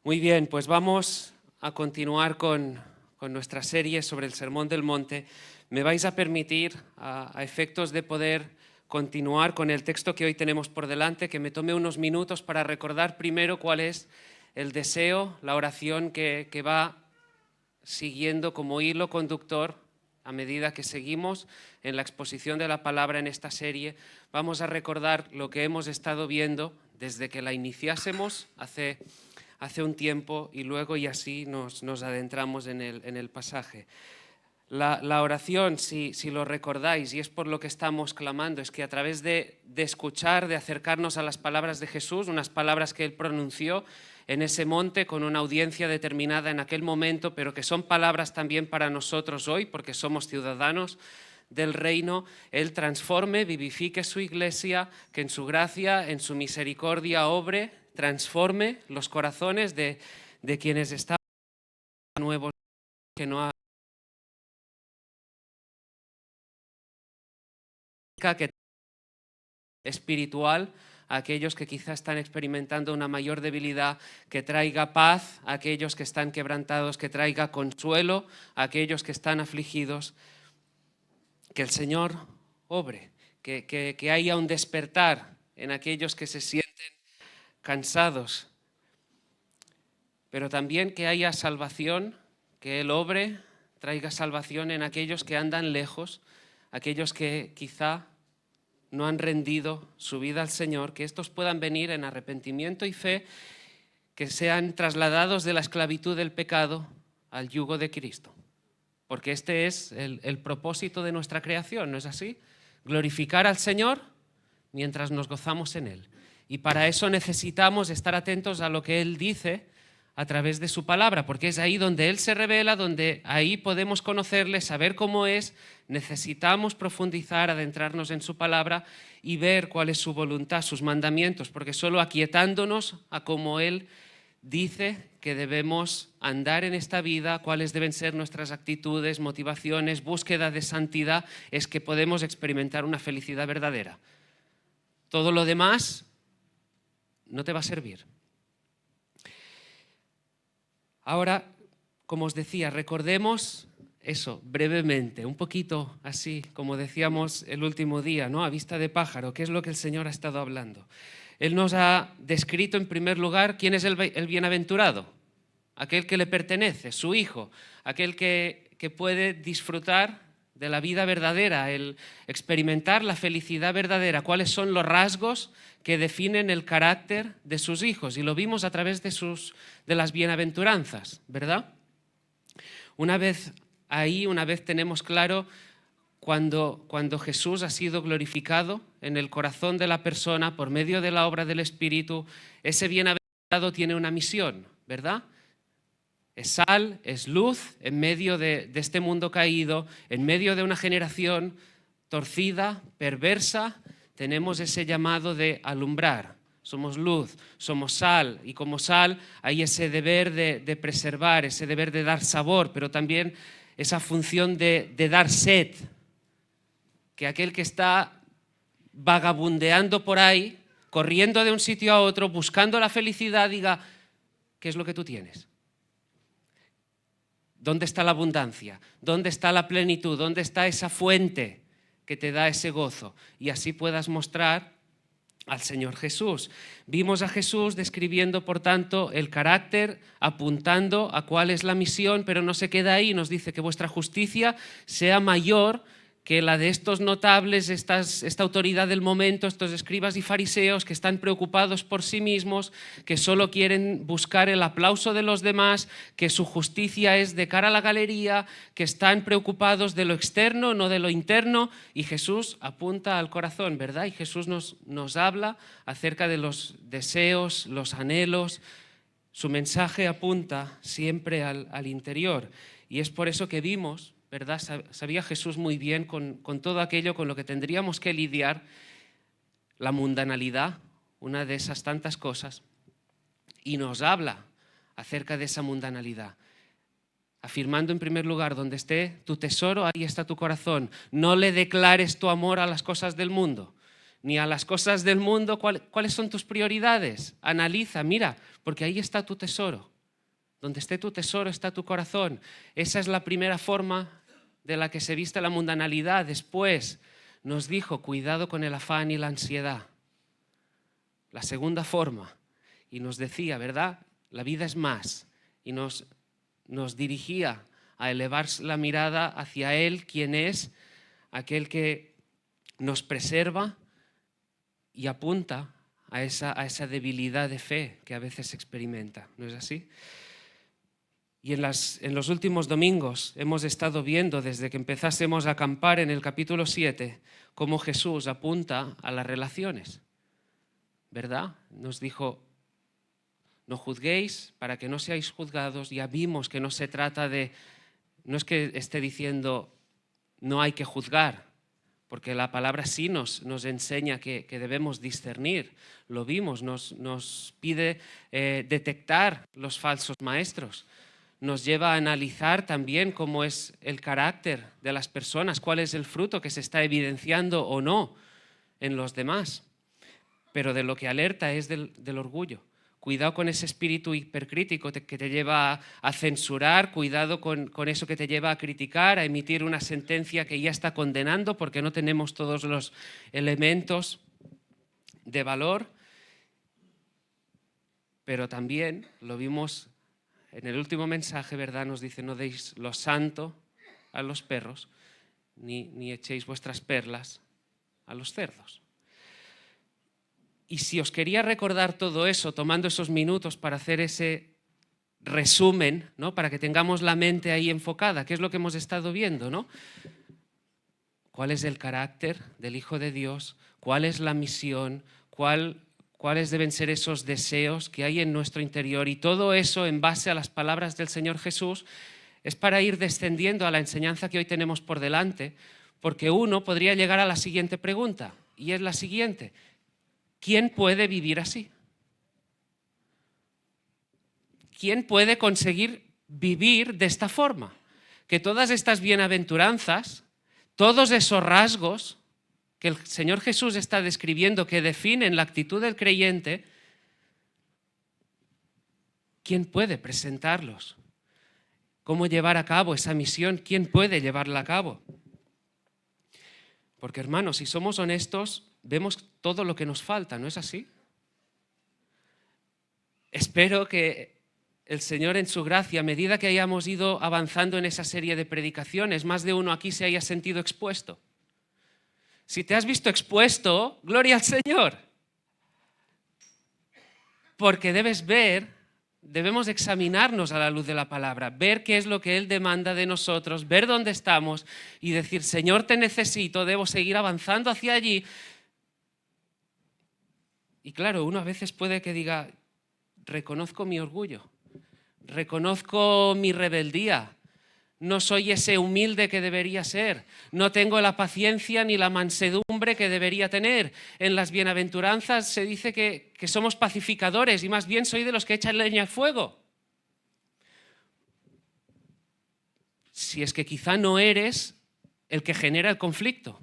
Muy bien, pues vamos a continuar con nuestra serie sobre el Sermón del Monte. Me vais a permitir, a efectos de poder continuar con el texto que hoy tenemos por delante, que me tome unos minutos para recordar primero cuál es el deseo, la oración que va siguiendo como hilo conductor a medida que seguimos en la exposición de la palabra en esta serie. Vamos a recordar lo que hemos estado viendo desde que la iniciásemos hace un tiempo y luego y así nos adentramos en el pasaje. La oración, si lo recordáis, y es por lo que estamos clamando, es que a través de escuchar, de acercarnos a las palabras de Jesús, unas palabras que Él pronunció en ese monte con una audiencia determinada en aquel momento, pero que son palabras también para nosotros hoy, porque somos ciudadanos del reino, Él transforme, vivifique su iglesia, que en su gracia, en su misericordia obre, transforme los corazones de quienes están nuevos, que no que espiritual a aquellos que quizás están experimentando una mayor debilidad, que traiga paz a aquellos que están quebrantados, que traiga consuelo a aquellos que están afligidos, que el Señor obre, que haya un despertar en aquellos que se sienten cansados, pero también que haya salvación, que Él obre, traiga salvación en aquellos que andan lejos, aquellos que quizá no han rendido su vida al Señor, que estos puedan venir en arrepentimiento y fe, que sean trasladados de la esclavitud del pecado al yugo de Cristo. Porque este es el propósito de nuestra creación, ¿no es así? Glorificar al Señor mientras nos gozamos en Él. Y para eso necesitamos estar atentos a lo que Él dice a través de su palabra, porque es ahí donde Él se revela, donde ahí podemos conocerle, saber cómo es. Necesitamos profundizar, adentrarnos en su palabra y ver cuál es su voluntad, sus mandamientos, porque solo aquietándonos a cómo Él dice que debemos andar en esta vida, cuáles deben ser nuestras actitudes, motivaciones, búsqueda de santidad, es que podemos experimentar una felicidad verdadera. Todo lo demás no te va a servir. Ahora, como os decía, recordemos eso brevemente, un poquito así, como decíamos el último día, ¿no? A vista de pájaro, ¿qué es lo que el Señor ha estado hablando? Él nos ha descrito en primer lugar quién es el bienaventurado, aquel que le pertenece, su hijo, aquel que puede disfrutar de la vida verdadera, el experimentar la felicidad verdadera, cuáles son los rasgos que definen el carácter de sus hijos, y lo vimos a través de las bienaventuranzas, ¿verdad? Una vez tenemos claro cuando Jesús ha sido glorificado en el corazón de la persona por medio de la obra del Espíritu, ese bienaventurado tiene una misión, ¿verdad? Es sal, es luz en medio de este mundo caído, en medio de una generación torcida, perversa. Tenemos ese llamado de alumbrar. Somos luz, somos sal, y como sal hay ese deber de preservar, ese deber de dar sabor, pero también esa función de dar sed. Que aquel que está vagabundeando por ahí, corriendo de un sitio a otro, buscando la felicidad, diga, ¿qué es lo que tú tienes? ¿Dónde está la abundancia? ¿Dónde está la plenitud? ¿Dónde está esa fuente que te da ese gozo? Y así puedas mostrar al Señor Jesús. Vimos a Jesús describiendo, por tanto, el carácter, apuntando a cuál es la misión, pero no se queda ahí. Nos dice que vuestra justicia sea mayor que la de estos notables, esta autoridad del momento, estos escribas y fariseos que están preocupados por sí mismos, que solo quieren buscar el aplauso de los demás, que su justicia es de cara a la galería, que están preocupados de lo externo, no de lo interno, y Jesús apunta al corazón, ¿verdad? Y Jesús nos habla acerca de los deseos, los anhelos. Su mensaje apunta siempre al interior, y es por eso que vimos, ¿verdad? Sabía Jesús muy bien con todo aquello con lo que tendríamos que lidiar, la mundanalidad, una de esas tantas cosas, y nos habla acerca de esa mundanalidad, afirmando en primer lugar, donde esté tu tesoro, ahí está tu corazón. No le declares tu amor a las cosas del mundo, ni a las cosas del mundo. ¿Cuáles son tus prioridades? Analiza, mira, porque ahí está tu tesoro. Donde esté tu tesoro está tu corazón. Esa es la primera forma de la que se viste la mundanalidad. Después nos dijo, cuidado con el afán y la ansiedad. La segunda forma. Y nos decía, ¿verdad? La vida es más. Y nos dirigía a elevar la mirada hacia Él, quien es aquel que nos preserva y apunta a esa debilidad de fe que a veces se experimenta. ¿No es así? Y en los últimos domingos hemos estado viendo, desde que empezásemos a acampar en el capítulo 7, cómo Jesús apunta a las relaciones, ¿verdad? Nos dijo, no juzguéis para que no seáis juzgados. Ya vimos que no se trata de, no es que esté diciendo no hay que juzgar, porque la palabra sí nos enseña que debemos discernir. Lo vimos, nos pide detectar los falsos maestros. Nos lleva a analizar también cómo es el carácter de las personas, cuál es el fruto que se está evidenciando o no en los demás. Pero de lo que alerta es del orgullo. Cuidado con ese espíritu hipercrítico que te lleva a censurar, cuidado con eso que te lleva a criticar, a emitir una sentencia que ya está condenando porque no tenemos todos los elementos de valor. Pero también lo vimos en el último mensaje, ¿verdad? Nos dice, no deis lo santo a los perros, ni echéis vuestras perlas a los cerdos. Y si os quería recordar todo eso, tomando esos minutos para hacer ese resumen, ¿no? Para que tengamos la mente ahí enfocada, ¿qué es lo que hemos estado viendo, ¿no? ¿Cuál es el carácter del Hijo de Dios? ¿Cuál es la misión? ¿Cuáles deben ser esos deseos que hay en nuestro interior? Y todo eso, en base a las palabras del Señor Jesús, es para ir descendiendo a la enseñanza que hoy tenemos por delante, porque uno podría llegar a la siguiente pregunta, y es la siguiente: ¿quién puede vivir así? ¿Quién puede conseguir vivir de esta forma? Que todas estas bienaventuranzas, todos esos rasgos que el Señor Jesús está describiendo, que definen la actitud del creyente, ¿quién puede presentarlos? ¿Cómo llevar a cabo esa misión? ¿Quién puede llevarla a cabo? Porque, hermanos, si somos honestos, vemos todo lo que nos falta, ¿no es así? Espero que el Señor, en su gracia, a medida que hayamos ido avanzando en esa serie de predicaciones, más de uno aquí se haya sentido expuesto. Si te has visto expuesto, gloria al Señor. Porque debemos examinarnos a la luz de la palabra, ver qué es lo que Él demanda de nosotros, ver dónde estamos y decir, Señor, te necesito, debo seguir avanzando hacia allí. Y claro, uno a veces puede que diga, reconozco mi orgullo, reconozco mi rebeldía, no soy ese humilde que debería ser, no tengo la paciencia ni la mansedumbre que debería tener. En las bienaventuranzas se dice que somos pacificadores y más bien soy de los que echan leña al fuego. Si es que quizá no eres el que genera el conflicto.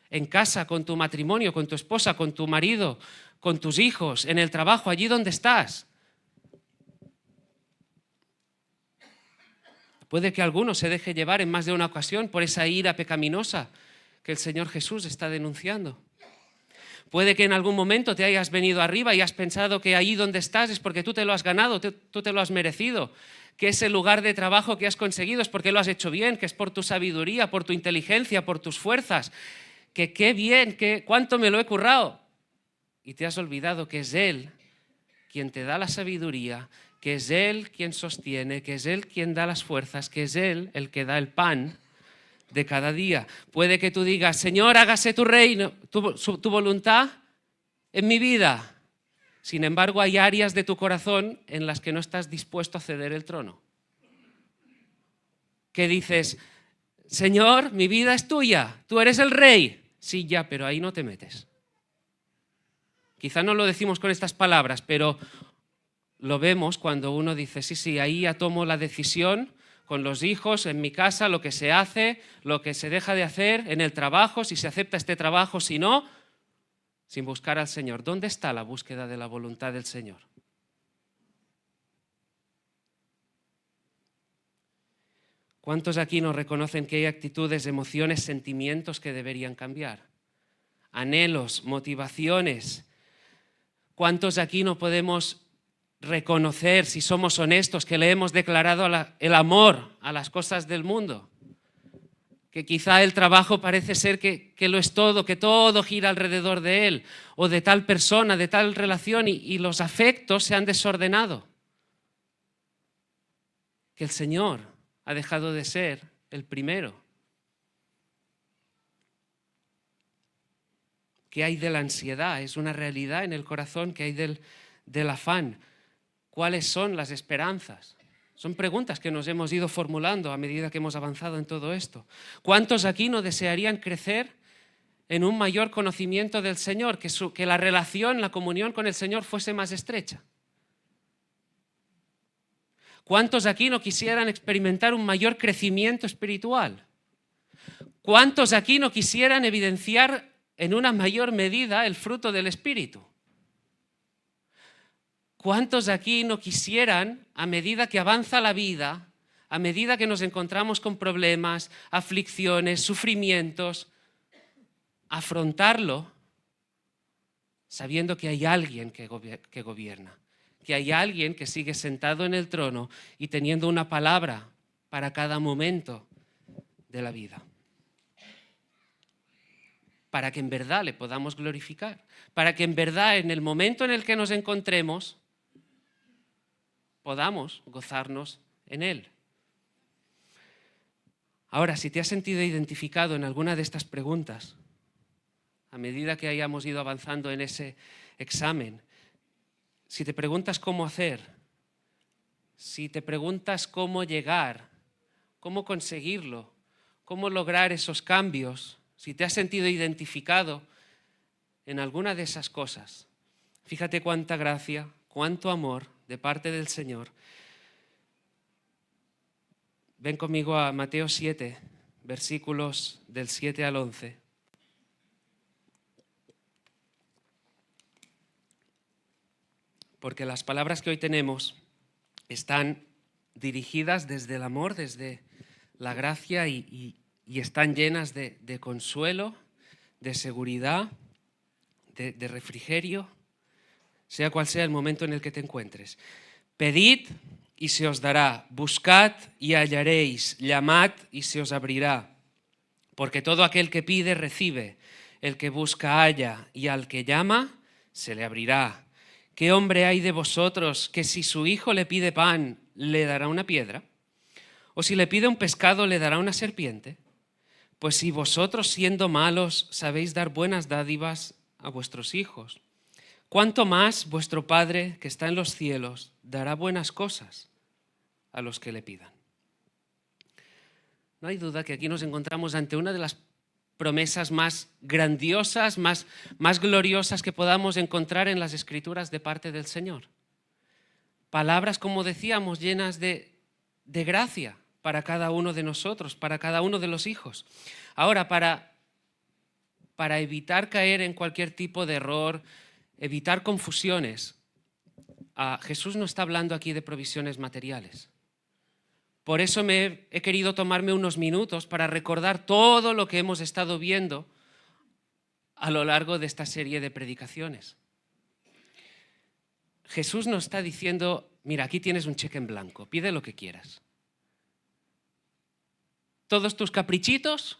En casa, con tu matrimonio, con tu esposa, con tu marido, con tus hijos, en el trabajo, allí donde estás. Puede que alguno se deje llevar en más de una ocasión por esa ira pecaminosa que el Señor Jesús está denunciando. Puede que en algún momento te hayas venido arriba y has pensado que ahí donde estás es porque tú te lo has ganado, tú te lo has merecido, que ese lugar de trabajo que has conseguido es porque lo has hecho bien, que es por tu sabiduría, por tu inteligencia, por tus fuerzas, que qué bien, que cuánto me lo he currado. Y te has olvidado que es Él quien te da la sabiduría, que es Él quien sostiene, que es Él quien da las fuerzas, que es Él el que da el pan de cada día. Puede que tú digas, Señor, hágase tu reino, tu voluntad en mi vida. Sin embargo, hay áreas de tu corazón en las que no estás dispuesto a ceder el trono. Que dices, Señor, mi vida es tuya, tú eres el rey. Sí, ya, pero ahí no te metes. Quizá no lo decimos con estas palabras, pero lo vemos cuando uno dice, sí, ahí ya tomo la decisión con los hijos, en mi casa, lo que se hace, lo que se deja de hacer, en el trabajo, si se acepta este trabajo, si no, sin buscar al Señor. ¿Dónde está la búsqueda de la voluntad del Señor? ¿Cuántos aquí nos reconocen que hay actitudes, emociones, sentimientos que deberían cambiar? Anhelos, motivaciones. ¿Cuántos aquí no podemos reconocer, si somos honestos, que le hemos declarado el amor a las cosas del mundo? Que quizá el trabajo parece ser que lo es todo, que todo gira alrededor de él, o de tal persona, de tal relación, y los afectos se han desordenado. Que el Señor ha dejado de ser el primero. ¿Qué hay de la ansiedad? Es una realidad en el corazón. ¿Qué hay del afán? ¿Cuáles son las esperanzas? Son preguntas que nos hemos ido formulando a medida que hemos avanzado en todo esto. ¿Cuántos aquí no desearían crecer en un mayor conocimiento del Señor, que la relación, la comunión con el Señor fuese más estrecha? ¿Cuántos aquí no quisieran experimentar un mayor crecimiento espiritual? ¿Cuántos aquí no quisieran evidenciar en una mayor medida el fruto del Espíritu? ¿Cuántos aquí no quisieran, a medida que avanza la vida, a medida que nos encontramos con problemas, aflicciones, sufrimientos, afrontarlo sabiendo que hay alguien que gobierna, que hay alguien que sigue sentado en el trono y teniendo una palabra para cada momento de la vida? Para que en verdad le podamos glorificar, para que en verdad en el momento en el que nos encontremos podamos gozarnos en Él. Ahora, si te has sentido identificado en alguna de estas preguntas, a medida que hayamos ido avanzando en ese examen, si te preguntas cómo hacer, si te preguntas cómo llegar, cómo conseguirlo, cómo lograr esos cambios, si te has sentido identificado en alguna de esas cosas, fíjate cuánta gracia, cuánto amor de parte del Señor. Ven conmigo a Mateo 7, versículos del 7 al 11. Porque las palabras que hoy tenemos están dirigidas desde el amor, desde la gracia y están llenas de consuelo, de seguridad, de refrigerio, sea cual sea el momento en el que te encuentres. Pedid y se os dará, buscad y hallaréis, llamad y se os abrirá. Porque todo aquel que pide recibe, el que busca halla, y al que llama se le abrirá. ¿Qué hombre hay de vosotros que si su hijo le pide pan, le dará una piedra? ¿O si le pide un pescado, le dará una serpiente? Pues si vosotros, siendo malos, sabéis dar buenas dádivas a vuestros hijos, ¿cuánto más vuestro Padre que está en los cielos dará buenas cosas a los que le pidan? No hay duda que aquí nos encontramos ante una de las promesas más grandiosas, más gloriosas que podamos encontrar en las Escrituras de parte del Señor. Palabras, como decíamos, llenas de gracia para cada uno de nosotros, para cada uno de los hijos. Ahora, para evitar caer en cualquier tipo de error, evitar confusiones, Jesús no está hablando aquí de provisiones materiales. Por eso he querido tomarme unos minutos para recordar todo lo que hemos estado viendo a lo largo de esta serie de predicaciones. Jesús nos está diciendo, mira, aquí tienes un cheque en blanco, pide lo que quieras. Todos tus caprichitos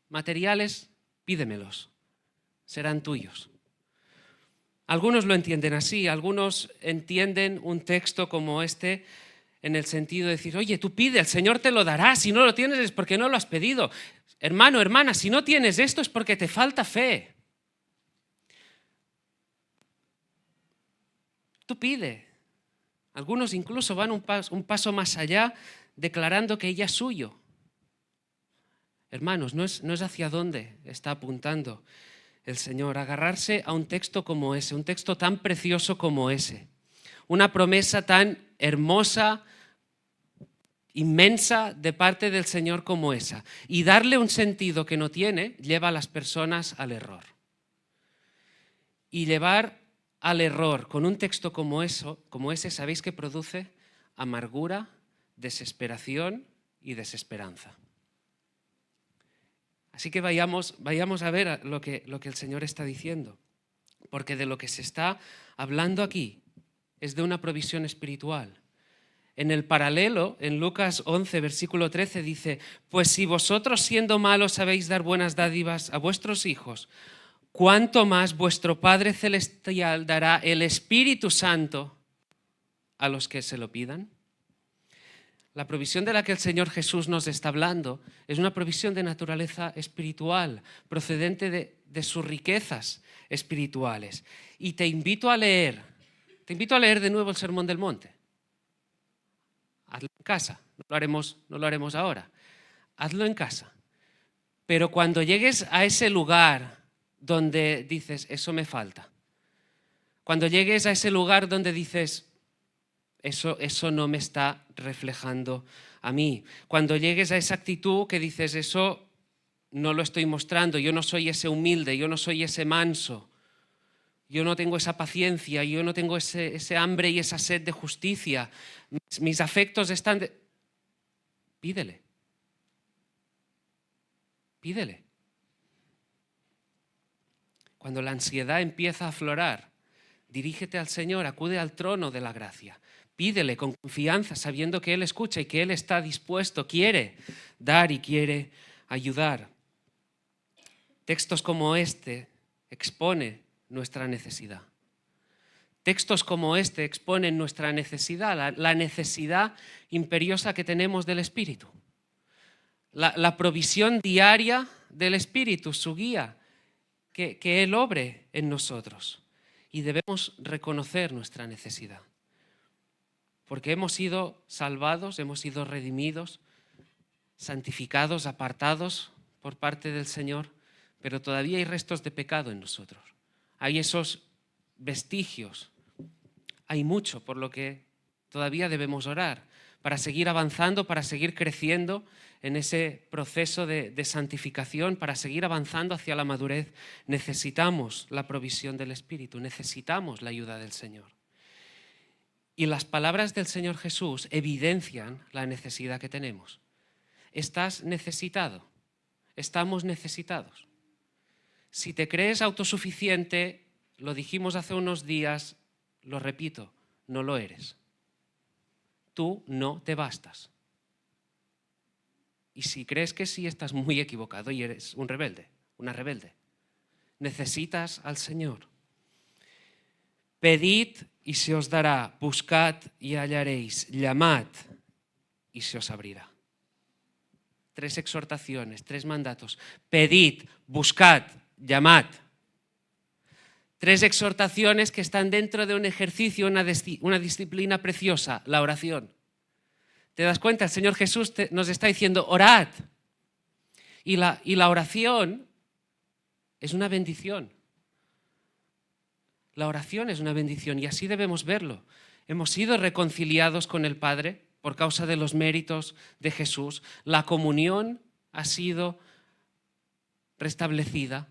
materiales, pídemelos, serán tuyos. Algunos lo entienden así, algunos entienden un texto como este en el sentido de decir, oye, tú pide, el Señor te lo dará, si no lo tienes es porque no lo has pedido. Hermano, hermana, si no tienes esto es porque te falta fe. Tú pide. Algunos incluso van un paso más allá, declarando que ya es suyo. Hermanos, no es hacia dónde está apuntando el Señor. Agarrarse a un texto como ese, un texto tan precioso como ese. Una promesa tan hermosa, inmensa de parte del Señor como esa. Y darle un sentido que no tiene, lleva a las personas al error. Y llevar al error con un texto como ese, ¿sabéis qué produce? Amargura, desesperación y desesperanza. Así que vayamos a ver lo que el Señor está diciendo, porque de lo que se está hablando aquí es de una provisión espiritual. En el paralelo, en Lucas 11, versículo 13, dice: pues si vosotros siendo malos sabéis dar buenas dádivas a vuestros hijos, ¿cuánto más vuestro Padre Celestial dará el Espíritu Santo a los que se lo pidan? La provisión de la que el Señor Jesús nos está hablando es una provisión de naturaleza espiritual, procedente de sus riquezas espirituales. Y te invito a leer de nuevo el Sermón del Monte. Hazlo en casa, no lo haremos ahora. Hazlo en casa. Pero cuando llegues a ese lugar donde dices, eso me falta, cuando llegues a ese lugar donde dices, eso no me está reflejando a mí. Cuando llegues a esa actitud que dices, eso no lo estoy mostrando, yo no soy ese humilde, yo no soy ese manso, yo no tengo esa paciencia, yo no tengo ese hambre y esa sed de justicia, mis afectos están... Pídele. Cuando la ansiedad empieza a aflorar, dirígete al Señor, acude al trono de la gracia. Pídele con confianza, sabiendo que Él escucha y que Él está dispuesto, quiere dar y quiere ayudar. Textos como este expone nuestra necesidad. Textos como este exponen nuestra necesidad, la necesidad imperiosa que tenemos del Espíritu. La provisión diaria del Espíritu, su guía, que Él obre en nosotros. Y debemos reconocer nuestra necesidad. Porque hemos sido salvados, hemos sido redimidos, santificados, apartados por parte del Señor, pero todavía hay restos de pecado en nosotros. Hay esos vestigios. Hay mucho por lo que todavía debemos orar, para seguir avanzando, para seguir creciendo en ese proceso de santificación, para seguir avanzando hacia la madurez. Necesitamos la provisión del Espíritu, necesitamos la ayuda del Señor. Y las palabras del Señor Jesús evidencian la necesidad que tenemos. Estás necesitado, estamos necesitados. Si te crees autosuficiente, lo dijimos hace unos días, lo repito, no lo eres. Tú no te bastas. Y si crees que sí, estás muy equivocado y eres un rebelde, una rebelde. Necesitas al Señor. Pedid y se os dará, buscad y hallaréis, llamad y se os abrirá. 3 exhortaciones, 3 mandatos. Pedid, buscad, llamad. 3 exhortaciones que están dentro de un ejercicio, una disciplina preciosa, la oración. ¿Te das cuenta? El Señor Jesús nos está diciendo, orad. Y la oración es una bendición. La oración es una bendición y así debemos verlo. Hemos sido reconciliados con el Padre por causa de los méritos de Jesús. La comunión ha sido restablecida.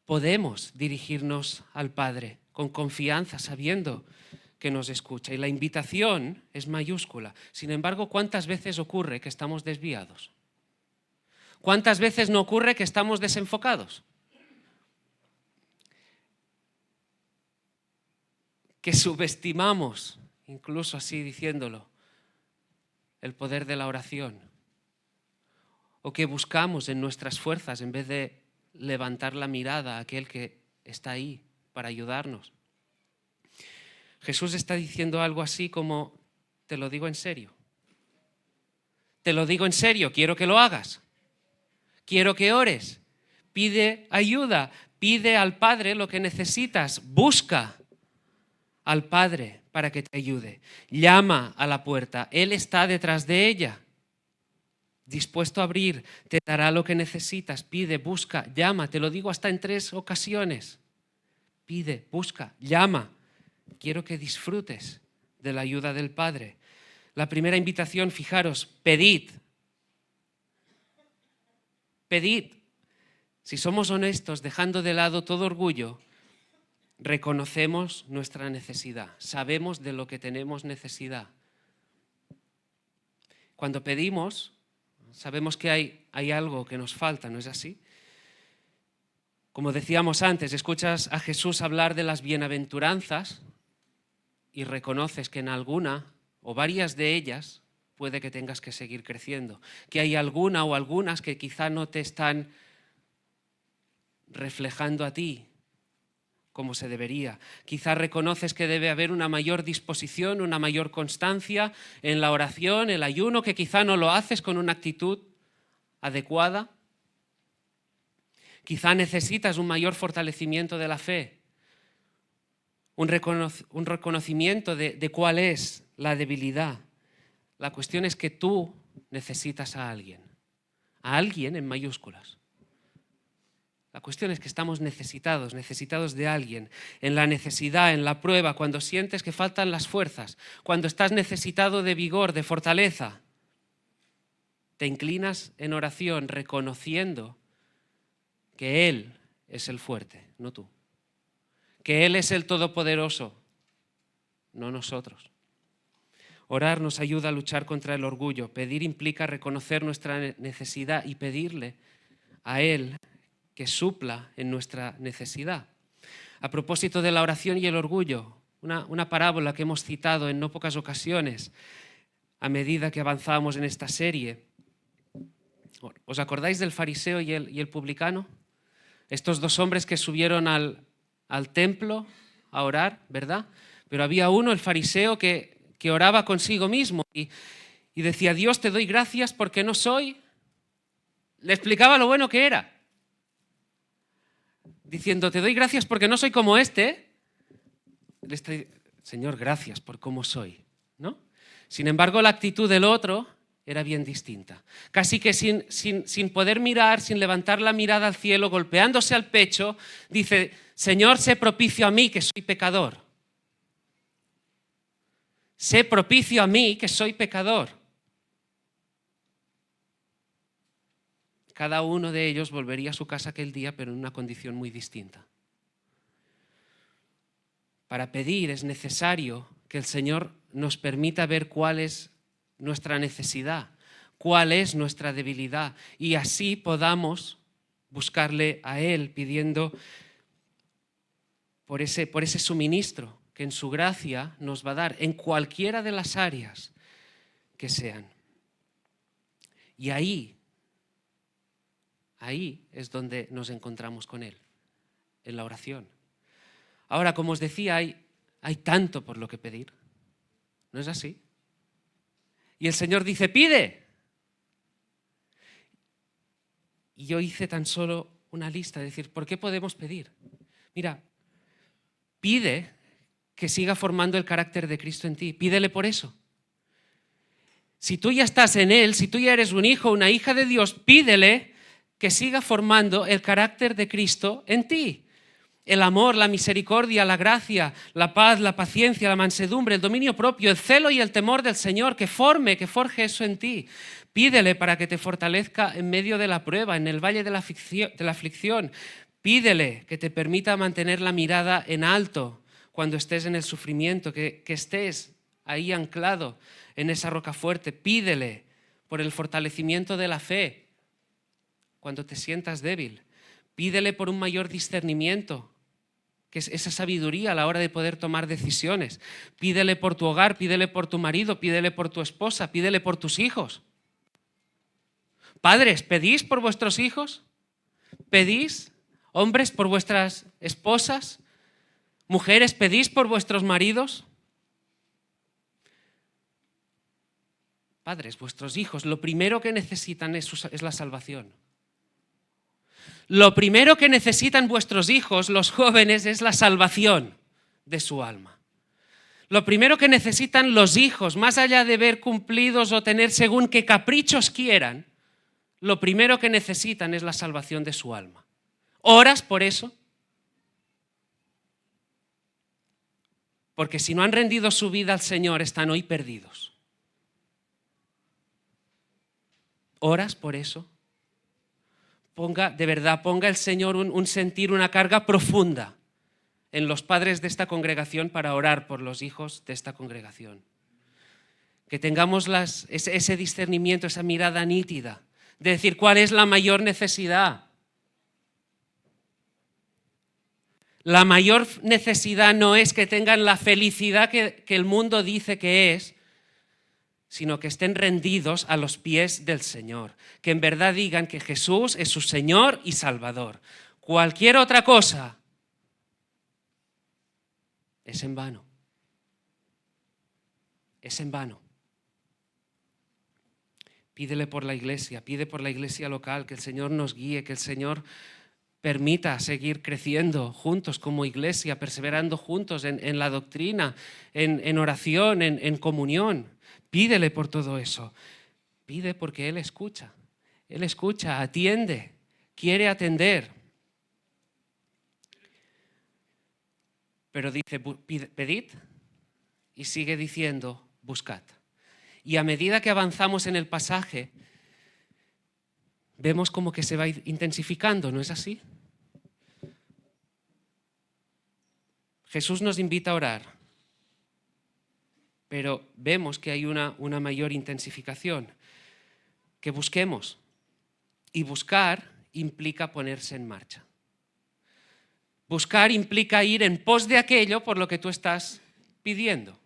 Podemos dirigirnos al Padre con confianza, sabiendo que nos escucha. Y la invitación es mayúscula. Sin embargo, ¿cuántas veces ocurre que estamos desviados? ¿Cuántas veces no ocurre que estamos desenfocados? Que subestimamos, incluso así diciéndolo, el poder de la oración. O que buscamos en nuestras fuerzas en vez de levantar la mirada a aquel que está ahí para ayudarnos. Jesús está diciendo algo así como, te lo digo en serio. Te lo digo en serio, quiero que lo hagas. Quiero que ores. Pide ayuda, pide al Padre lo que necesitas, busca al Padre para que te ayude. Llama a la puerta, Él está detrás de ella. Dispuesto a abrir, te dará lo que necesitas. Pide, busca, llama. Te lo digo hasta en 3 ocasiones. Pide, busca, llama. Quiero que disfrutes de la ayuda del Padre. La primera invitación, fijaros, pedid. Pedid. Si somos honestos, dejando de lado todo orgullo, reconocemos nuestra necesidad. Sabemos de lo que tenemos necesidad. Cuando pedimos, sabemos que hay algo que nos falta, ¿no es así? Como decíamos antes, escuchas a Jesús hablar de las bienaventuranzas y reconoces que en alguna o varias de ellas puede que tengas que seguir creciendo, que hay alguna o algunas que quizá no te están reflejando a ti como se debería. Quizá reconoces que debe haber una mayor disposición, una mayor constancia en la oración, el ayuno, que quizá no lo haces con una actitud adecuada. Quizá necesitas un mayor fortalecimiento de la fe, un reconocimiento de cuál es la debilidad. La cuestión es que tú necesitas a alguien en mayúsculas. La cuestión es que estamos necesitados de alguien, en la necesidad, en la prueba, cuando sientes que faltan las fuerzas, cuando estás necesitado de vigor, de fortaleza. Te inclinas en oración reconociendo que Él es el fuerte, no tú. Que Él es el todopoderoso, no nosotros. Orar nos ayuda a luchar contra el orgullo. Pedir implica reconocer nuestra necesidad y pedirle a Él que supla en nuestra necesidad. A propósito de la oración y el orgullo, una parábola que hemos citado en no pocas ocasiones a medida que avanzábamos en esta serie. ¿Os acordáis del fariseo y el publicano? Estos dos hombres que subieron al templo a orar, ¿verdad? Pero había uno, el fariseo, que oraba consigo mismo y decía: Dios, te doy gracias porque no soy... Le explicaba lo bueno que era, diciendo: te doy gracias porque no soy como este. Señor, gracias por cómo soy, ¿no? Sin embargo, la actitud del otro era bien distinta. Casi que sin poder mirar, sin levantar la mirada al cielo, golpeándose al pecho, dice: Señor, sé propicio a mí, que soy pecador. Sé propicio a mí, que soy pecador. Cada uno de ellos volvería a su casa aquel día, pero en una condición muy distinta. Para pedir es necesario que el Señor nos permita ver cuál es nuestra necesidad, cuál es nuestra debilidad, y así podamos buscarle a Él pidiendo por ese suministro que en su gracia nos va a dar en cualquiera de las áreas que sean. Y ahí es donde nos encontramos con Él, en la oración. Ahora, como os decía, hay tanto por lo que pedir. ¿No es así? Y el Señor dice: pide. Y yo hice tan solo una lista, de decir, ¿por qué podemos pedir? Mira, pide que siga formando el carácter de Cristo en ti. Pídele por eso. Si tú ya estás en Él, si tú ya eres un hijo o una hija de Dios, pídele que siga formando el carácter de Cristo en ti. El amor, la misericordia, la gracia, la paz, la paciencia, la mansedumbre, el dominio propio, el celo y el temor del Señor, que forje eso en ti. Pídele para que te fortalezca en medio de la prueba, en el valle de la aflicción. Pídele que te permita mantener la mirada en alto cuando estés en el sufrimiento, que estés ahí anclado en esa roca fuerte. Pídele por el fortalecimiento de la fe cuando te sientas débil. Pídele por un mayor discernimiento, que es esa sabiduría a la hora de poder tomar decisiones. Pídele por tu hogar, pídele por tu marido, pídele por tu esposa, pídele por tus hijos. Padres, ¿pedís por vuestros hijos? ¿Pedís? Hombres, por vuestras esposas. Mujeres, ¿pedís por vuestros maridos? Padres, vuestros hijos, lo primero que necesitan es la salvación. Lo primero que necesitan vuestros hijos, los jóvenes, es la salvación de su alma. Lo primero que necesitan los hijos, más allá de ver cumplidos o tener según qué caprichos quieran, lo primero que necesitan es la salvación de su alma. ¿Oras por eso? Porque si no han rendido su vida al Señor, están hoy perdidos. ¿Oras por eso? Ponga el Señor un sentir, una carga profunda en los padres de esta congregación para orar por los hijos de esta congregación. que tengamos ese discernimiento, esa mirada nítida, de decir cuál es la mayor necesidad. La mayor necesidad no es que tengan la felicidad que el mundo dice que es, sino que estén rendidos a los pies del Señor, que en verdad digan que Jesús es su Señor y Salvador. Cualquier otra cosa es en vano. Es en vano. Pídele por la iglesia, pide por la iglesia local, que el Señor nos guíe, que el Señor permita seguir creciendo juntos como iglesia, perseverando juntos en la doctrina, en oración, en comunión. Pídele por todo eso. Pide porque Él escucha, atiende, quiere atender. Pero dice, pedid, y sigue diciendo, buscad. Y a medida que avanzamos en el pasaje, vemos como que se va intensificando, ¿no es así? Jesús nos invita a orar, pero vemos que hay una mayor intensificación, que busquemos. Y buscar implica ponerse en marcha. Buscar implica ir en pos de aquello por lo que tú estás pidiendo.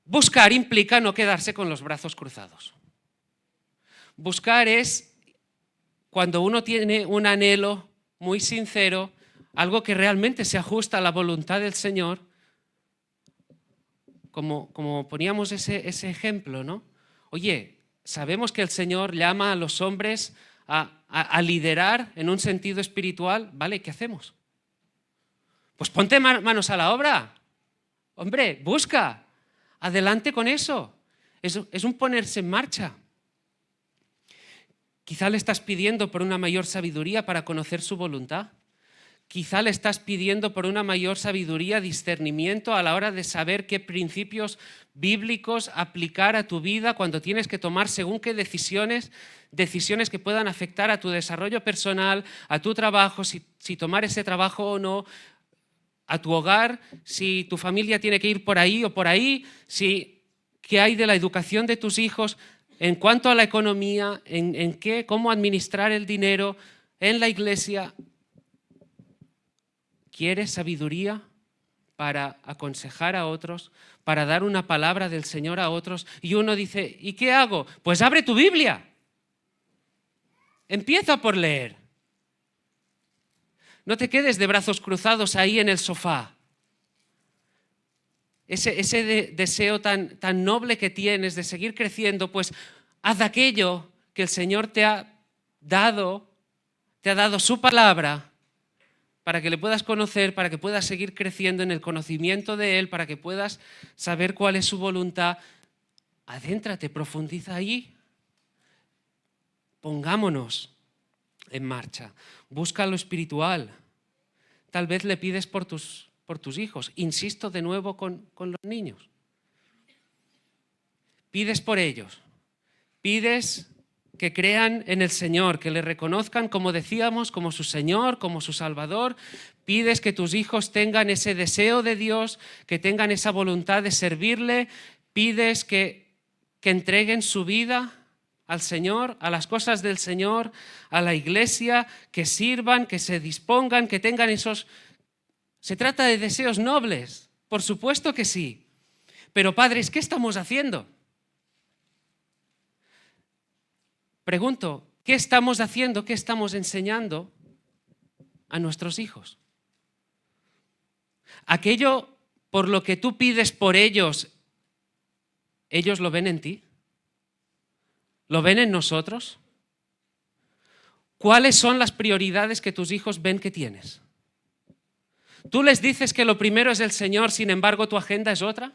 Buscar implica no quedarse con los brazos cruzados. Buscar es cuando uno tiene un anhelo muy sincero, algo que realmente se ajusta a la voluntad del Señor, como poníamos ese ejemplo, ¿no? Oye, sabemos que el Señor llama a los hombres a liderar en un sentido espiritual, ¿vale? ¿Qué hacemos? Pues ponte manos a la obra. Hombre, busca. Adelante con eso. Es un ponerse en marcha. Quizá le estás pidiendo por una mayor sabiduría para conocer su voluntad. Quizá le estás pidiendo por una mayor sabiduría, discernimiento a la hora de saber qué principios bíblicos aplicar a tu vida cuando tienes que tomar según qué decisiones que puedan afectar a tu desarrollo personal, a tu trabajo, si tomar ese trabajo o no, a tu hogar, si tu familia tiene que ir por ahí o por ahí, qué hay de la educación de tus hijos, en cuanto a la economía, cómo administrar el dinero en la iglesia. ¿Quieres sabiduría para aconsejar a otros, para dar una palabra del Señor a otros? Y uno dice, ¿y qué hago? Pues abre tu Biblia. Empieza por leer. No te quedes de brazos cruzados ahí en el sofá. Ese deseo tan noble que tienes de seguir creciendo, pues haz aquello que el Señor te ha dado su palabra, para que le puedas conocer, para que puedas seguir creciendo en el conocimiento de Él, para que puedas saber cuál es su voluntad. Adéntrate, profundiza ahí. Pongámonos en marcha. Busca lo espiritual. Tal vez le pides por tus hijos. Insisto de nuevo con los niños. Pides por ellos. Pides que crean en el Señor, que le reconozcan, como decíamos, como su Señor, como su Salvador. Pides que tus hijos tengan ese deseo de Dios, que tengan esa voluntad de servirle. Pides que entreguen su vida al Señor, a las cosas del Señor, a la iglesia, que sirvan, que se dispongan, que tengan esos... Se trata de deseos nobles, por supuesto que sí. Pero padres, ¿qué estamos haciendo? Pregunto, ¿qué estamos haciendo, qué estamos enseñando a nuestros hijos? Aquello por lo que tú pides por ellos, ¿ellos lo ven en ti? ¿Lo ven en nosotros? ¿Cuáles son las prioridades que tus hijos ven que tienes? ¿Tú les dices que lo primero es el Señor, sin embargo tu agenda es otra?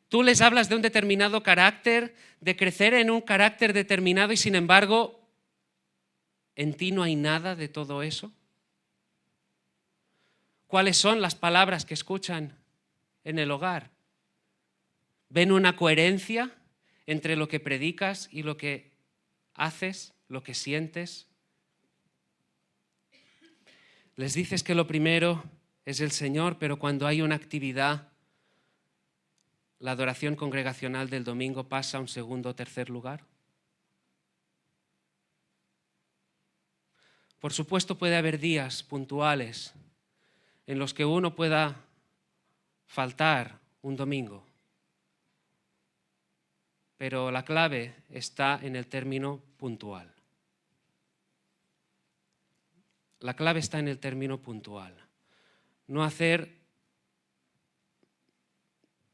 Tú les hablas de un determinado carácter, de crecer en un carácter determinado y sin embargo, ¿en ti no hay nada de todo eso? ¿Cuáles son las palabras que escuchan en el hogar? ¿Ven una coherencia entre lo que predicas y lo que haces, lo que sientes? Les dices que lo primero es el Señor, pero cuando hay una actividad, la adoración congregacional del domingo pasa a un segundo o tercer lugar. Por supuesto, puede haber días puntuales en los que uno pueda faltar un domingo, pero la clave está en el término puntual. La clave está en el término puntual. No hacer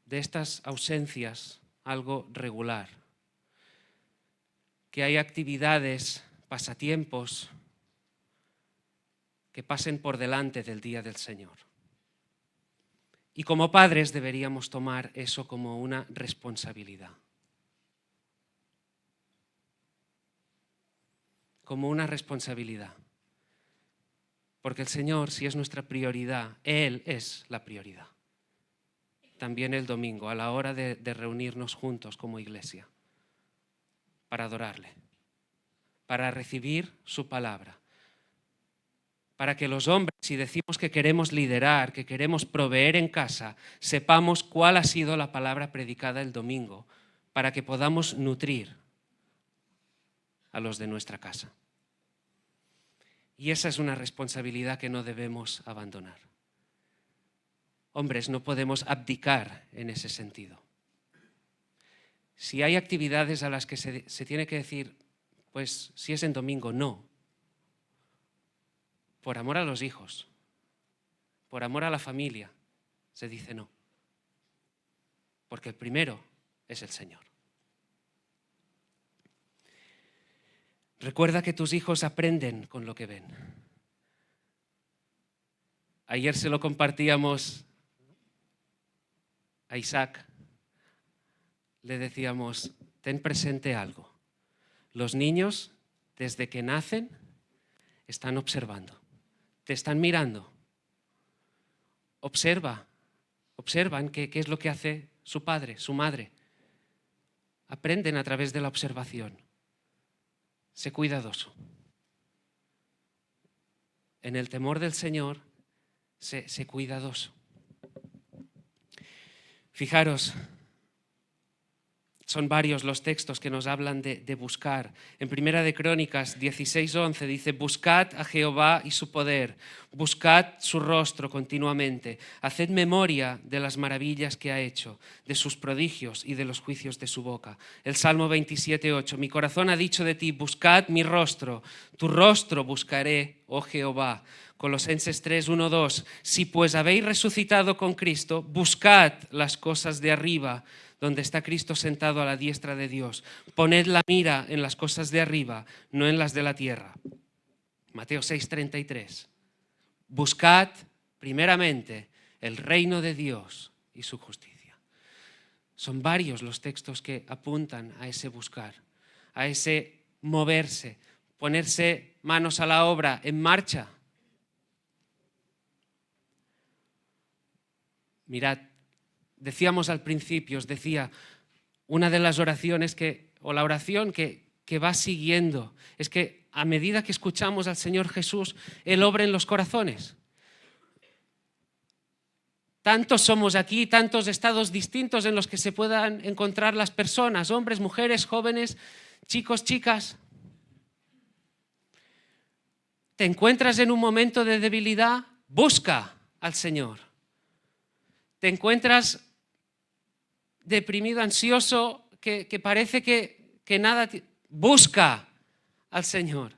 de estas ausencias algo regular. Que hay actividades, pasatiempos, que pasen por delante del día del Señor. Y como padres deberíamos tomar eso como una responsabilidad. Como una responsabilidad. Porque el Señor, si es nuestra prioridad, Él es la prioridad. También el domingo, a la hora de reunirnos juntos como iglesia, para adorarle, para recibir su palabra, para que los hombres, si decimos que queremos liderar, que queremos proveer en casa, sepamos cuál ha sido la palabra predicada el domingo, para que podamos nutrir a los de nuestra casa. Y esa es una responsabilidad que no debemos abandonar. Hombres, no podemos abdicar en ese sentido. Si hay actividades a las que se tiene que decir, pues si es en domingo, no. Por amor a los hijos, por amor a la familia, se dice no. Porque el primero es el Señor. Recuerda que tus hijos aprenden con lo que ven. Ayer se lo compartíamos a Isaac. Le decíamos, ten presente algo. Los niños, desde que nacen, están observando. Te están mirando. Observan qué es lo que hace su padre, su madre. Aprenden a través de la observación. Sé cuidadoso. En el temor del Señor, sé cuidadoso. Fijaros, son varios los textos que nos hablan de buscar. En Primera de Crónicas 16:11 dice, buscad a Jehová y su poder, buscad su rostro continuamente, haced memoria de las maravillas que ha hecho, de sus prodigios y de los juicios de su boca. El Salmo 27:8, mi corazón ha dicho de ti, buscad mi rostro, tu rostro buscaré, oh Jehová. Colosenses 3:1-2, si pues habéis resucitado con Cristo, buscad las cosas de arriba, donde está Cristo sentado a la diestra de Dios. Poned la mira en las cosas de arriba, no en las de la tierra. Mateo 6:33. Buscad primeramente el reino de Dios y su justicia. Son varios los textos que apuntan a ese buscar, a ese moverse, ponerse manos a la obra, en marcha. Mirad, decíamos al principio, os decía, una de las oraciones la oración que va siguiendo es que a medida que escuchamos al Señor Jesús, Él obra en los corazones. Tantos somos aquí, tantos estados distintos en los que se puedan encontrar las personas, hombres, mujeres, jóvenes, chicos, chicas. ¿Te encuentras en un momento de debilidad? Busca al Señor. ¿Te encuentras deprimido, ansioso, que parece que nada? Busca al Señor.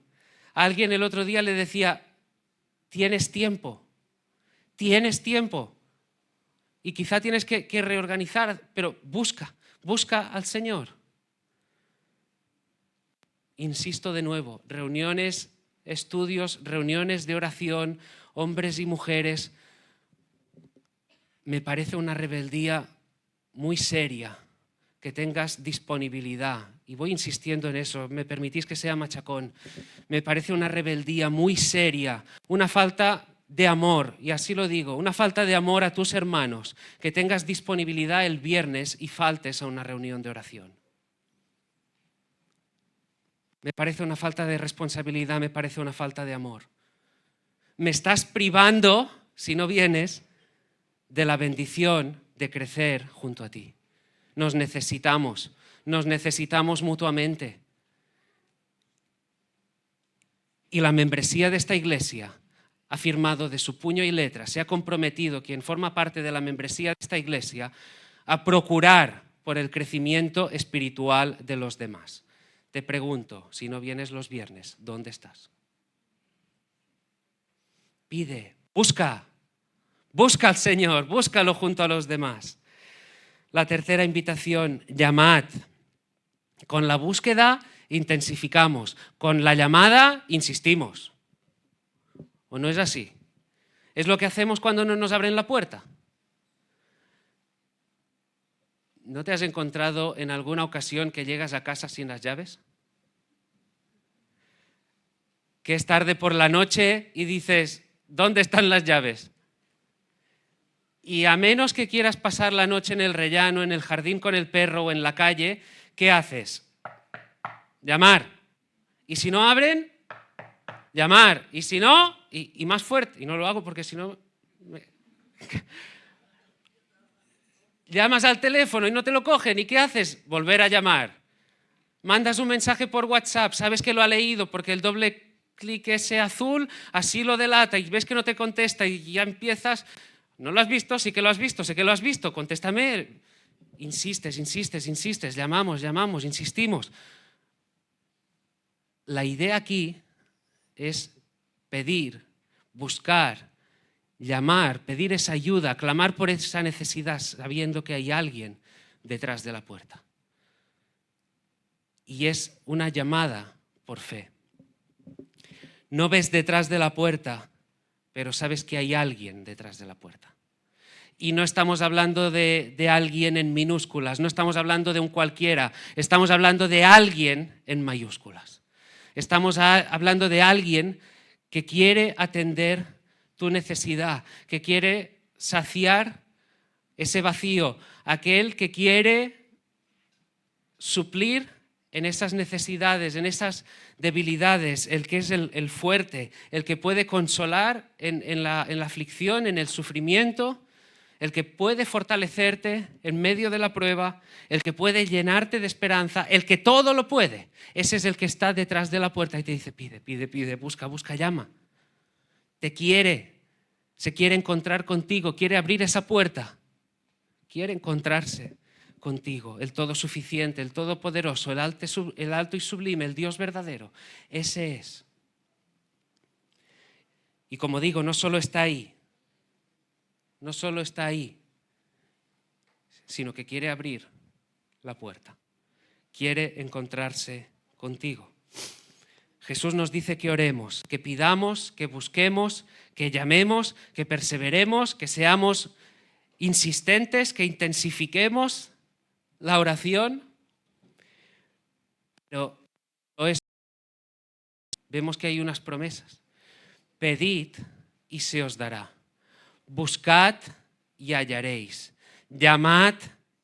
A alguien el otro día le decía, tienes tiempo. Y quizá tienes que reorganizar, pero busca al Señor. Insisto de nuevo, reuniones, estudios, reuniones de oración, hombres y mujeres. Me parece una rebeldía muy seria que tengas disponibilidad. Y voy insistiendo en eso, me permitís que sea machacón. Me parece una rebeldía muy seria, una falta de amor, y así lo digo, una falta de amor a tus hermanos, que tengas disponibilidad el viernes y faltes a una reunión de oración. Me parece una falta de responsabilidad, me parece una falta de amor. Me estás privando si no vienes, de la bendición de crecer junto a ti. Nos necesitamos mutuamente. Y la membresía de esta iglesia ha firmado de su puño y letra, se ha comprometido, quien forma parte de la membresía de esta iglesia, a procurar por el crecimiento espiritual de los demás. Te pregunto, si no vienes los viernes, ¿dónde estás? Pide, busca al Señor, búscalo junto a los demás. La tercera invitación, llamad. Con la búsqueda intensificamos, con la llamada insistimos. ¿O no es así? Es lo que hacemos cuando no nos abren la puerta. ¿No te has encontrado en alguna ocasión que llegas a casa sin las llaves? Que es tarde por la noche y dices, ¿dónde están las llaves? Y a menos que quieras pasar la noche en el rellano, en el jardín con el perro o en la calle, ¿qué haces? Llamar. Y si no abren, llamar. Y si no, y más fuerte. Y no lo hago porque si no... Llamas al teléfono y no te lo cogen. ¿Y qué haces? Volver a llamar. Mandas un mensaje por WhatsApp, sabes que lo ha leído porque el doble clic ese azul así lo delata y ves que no te contesta y ya empiezas... ¿No lo has visto? Sí que lo has visto, sé que lo has visto, contéstame. Insistes, llamamos, insistimos. La idea aquí es pedir, buscar, llamar, pedir esa ayuda, clamar por esa necesidad, sabiendo que hay alguien detrás de la puerta. Y es una llamada por fe. No ves detrás de la puerta, pero sabes que hay alguien detrás de la puerta. Y no estamos hablando de alguien en minúsculas, no estamos hablando de un cualquiera, estamos hablando de alguien en mayúsculas. Estamos hablando de alguien que quiere atender tu necesidad, que quiere saciar ese vacío, aquel que quiere suplir en esas necesidades, en esas debilidades, el que es el fuerte, el que puede consolar en la aflicción, en el sufrimiento, el que puede fortalecerte en medio de la prueba, el que puede llenarte de esperanza, el que todo lo puede. Ese es el que está detrás de la puerta y te dice, pide, busca, llama. Te quiere, se quiere encontrar contigo, quiere abrir esa puerta, quiere encontrarse contigo, el todo suficiente, el todopoderoso, el alto y sublime, el Dios verdadero. Ese es. Y como digo, no solo está ahí, sino que quiere abrir la puerta, quiere encontrarse contigo. Jesús nos dice que oremos, que pidamos, que busquemos, que llamemos, que perseveremos, que seamos insistentes, que intensifiquemos la oración. Pero vemos que hay unas promesas. Pedid y se os dará. Buscad y hallaréis. Llamad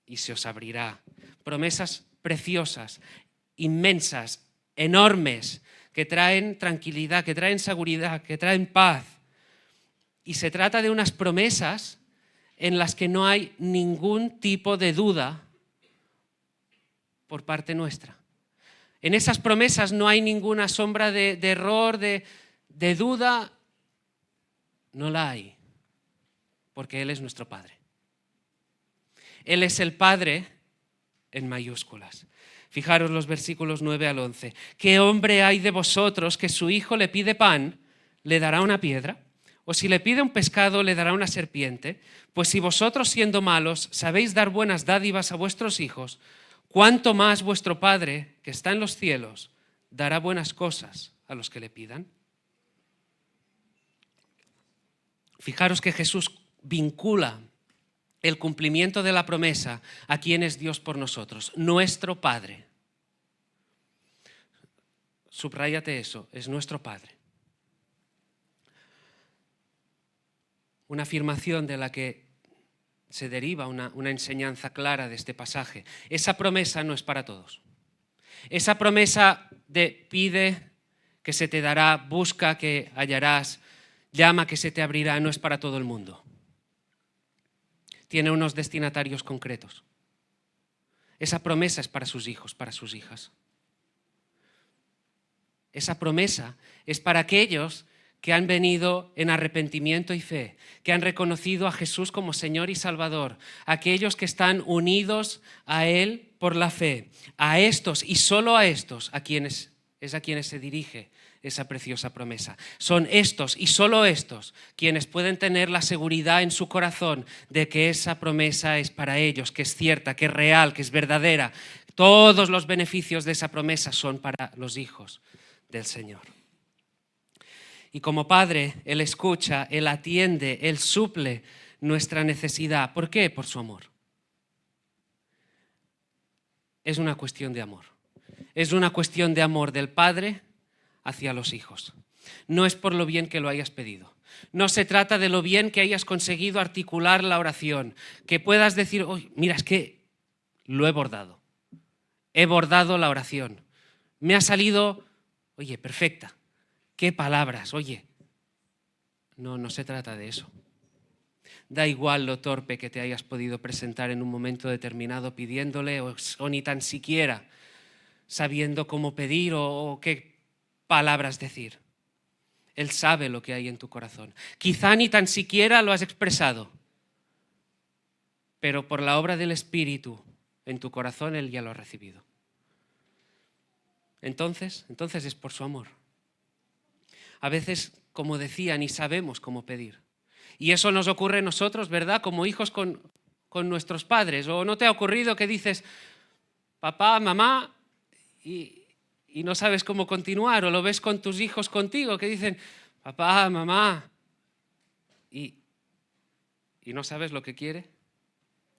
y se os abrirá. Promesas preciosas, inmensas, enormes, que traen tranquilidad, que traen seguridad, que traen paz. Y se trata de unas promesas en las que no hay ningún tipo de duda por parte nuestra. En esas promesas no hay ninguna sombra de error, de duda. No la hay, porque Él es nuestro Padre. Él es el Padre en mayúsculas. Fijaros los versículos 9 al 11. ¿Qué hombre hay de vosotros que su hijo le pide pan, le dará una piedra? O si le pide un pescado, le dará una serpiente. Pues si vosotros, siendo malos, sabéis dar buenas dádivas a vuestros hijos, ¿cuánto más vuestro Padre, que está en los cielos, dará buenas cosas a los que le pidan? Fijaros que Jesús vincula el cumplimiento de la promesa a quién es Dios por nosotros, nuestro Padre. Subráyate eso, es nuestro Padre. Una afirmación de la que se deriva una enseñanza clara de este pasaje. Esa promesa no es para todos. Esa promesa de pide que se te dará, busca que hallarás, llama que se te abrirá no es para todo el mundo. Tiene unos destinatarios concretos. Esa promesa es para sus hijos, para sus hijas. Esa promesa es para aquellos que han venido en arrepentimiento y fe, que han reconocido a Jesús como Señor y Salvador, aquellos que están unidos a Él por la fe, a estos y solo a estos a quienes se dirige esa preciosa promesa. Son estos y solo estos quienes pueden tener la seguridad en su corazón de que esa promesa es para ellos, que es cierta, que es real, que es verdadera. Todos los beneficios de esa promesa son para los hijos del Señor. Y como Padre, Él escucha, Él atiende, Él suple nuestra necesidad. ¿Por qué? Por su amor. Es una cuestión de amor. Es una cuestión de amor del Padre hacia los hijos. No es por lo bien que lo hayas pedido. No se trata de lo bien que hayas conseguido articular la oración, que puedas decir, oh, mira, es que lo he bordado. He bordado la oración. Me ha salido, oye, perfecta. ¿Qué palabras? Oye, no se trata de eso. Da igual lo torpe que te hayas podido presentar en un momento determinado pidiéndole o ni tan siquiera sabiendo cómo pedir o qué palabras decir. Él sabe lo que hay en tu corazón. Quizá ni tan siquiera lo has expresado, pero por la obra del Espíritu en tu corazón Él ya lo ha recibido. Entonces es por su amor. A veces, como decía, ni sabemos cómo pedir. Y eso nos ocurre a nosotros, ¿verdad? Como hijos con nuestros padres. ¿O no te ha ocurrido que dices, papá, mamá, y no sabes cómo continuar? O lo ves con tus hijos contigo, que dicen, papá, mamá, y no sabes lo que quiere.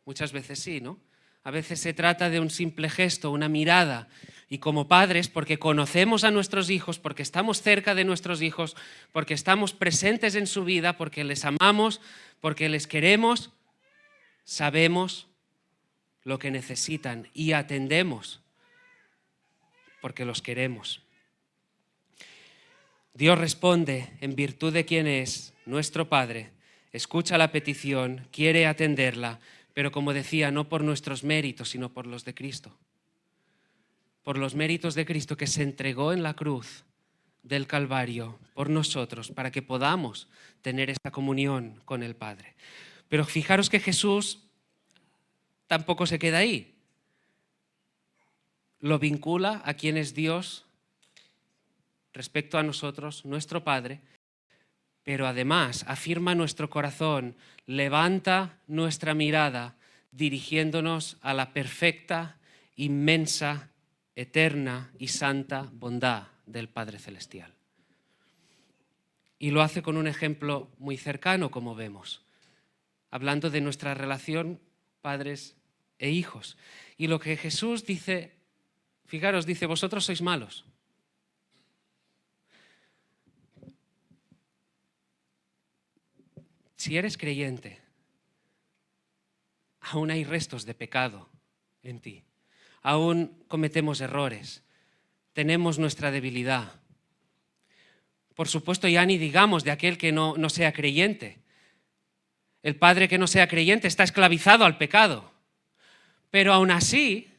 Muchas veces sí, ¿no? A veces se trata de un simple gesto, una mirada. Y como padres, porque conocemos a nuestros hijos, porque estamos cerca de nuestros hijos, porque estamos presentes en su vida, porque les amamos, porque les queremos, sabemos lo que necesitan y atendemos porque los queremos. Dios responde en virtud de quien es nuestro Padre, escucha la petición, quiere atenderla, pero como decía, no por nuestros méritos, sino por los de Cristo. Por los méritos de Cristo que se entregó en la cruz del Calvario por nosotros, para que podamos tener esta comunión con el Padre. Pero fijaros que Jesús tampoco se queda ahí. Lo vincula a quien es Dios respecto a nosotros, nuestro Padre, pero además afirma nuestro corazón, levanta nuestra mirada dirigiéndonos a la perfecta, inmensa, eterna y santa bondad del Padre Celestial. Y lo hace con un ejemplo muy cercano, como vemos, hablando de nuestra relación padres e hijos. Y lo que Jesús dice, fijaros, dice, vosotros sois malos. Si eres creyente, aún hay restos de pecado en ti. Aún cometemos errores, tenemos nuestra debilidad. Por supuesto, ya ni digamos de aquel que no sea creyente. El padre que no sea creyente está esclavizado al pecado. Pero aún así,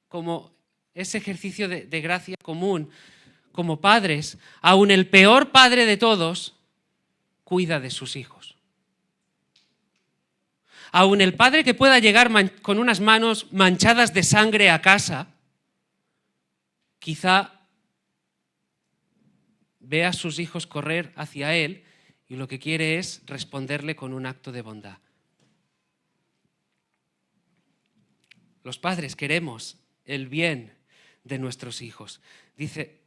como ese ejercicio de gracia común, como padres, aún el peor padre de todos cuida de sus hijos. Aún el padre que pueda llegar con unas manos manchadas de sangre a casa, quizá ve a sus hijos correr hacia él y lo que quiere es responderle con un acto de bondad. Los padres queremos el bien de nuestros hijos. Dice,